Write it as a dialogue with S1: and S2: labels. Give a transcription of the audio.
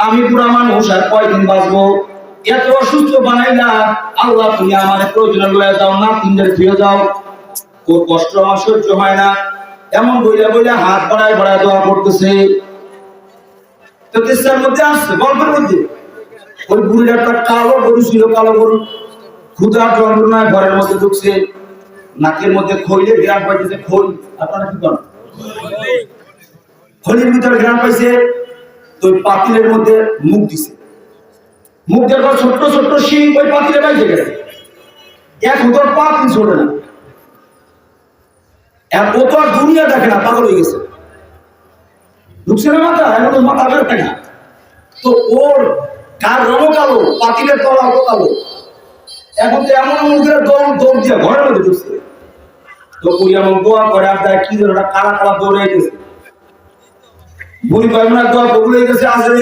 S1: আমি পুরা মানুষ আর কয়দিন বাঁচবো, এত অসুস্থ বানাইলা আল্লাহ, তুমি আমার প্রয়োজন লয়ে যাও না, তিনদের ফিরে যাও, ওর কষ্ট আমার সহ্য হয় না। এমন বইলা বইলা হাত বাড়ায় বাড়ায় দোয়া করতেছে। তো তেসার মধ্যে আসছে গল্পের মধ্যে ওই বুড়ির একটা কালো গরু ছিল, কালো গরু ক্ষুধা যন্ত্রণায় ঘরের মধ্যে ঢুকছে, নাকের মধ্যে খইলে গ্রাম পাইতেছে। খই আপনারা কি করেন? খলির ভিতরে গ্রাম পাইছে, তো ওই পাতিলের মধ্যে মুখ দিছে। মুখ দেওয়ার পর ছোট্ট ছোট্ট শিং ওই পাতিলে বাইরে গেছে। এক হুদর পাতিল ছোড়ে না, ও তো আর দুনিয়া দেখে না, পাগল হয়ে গেছে। ঢুকছে না মাথা, এখন তো মাথা বের থাকে না। তো ওর কার রঙ কালো, পাতিলের তলা অত কালো। এখন তো এমন এমন করে দৌড় দিয়ে ঘরের মধ্যে ঢুকছে। তো ওই এমন দোয়া করে আর কি যেন কালা কালা দৌড়ে গেছে। বুড়ি কয়েক দোয়া কবুল হয়ে গেছে। আজ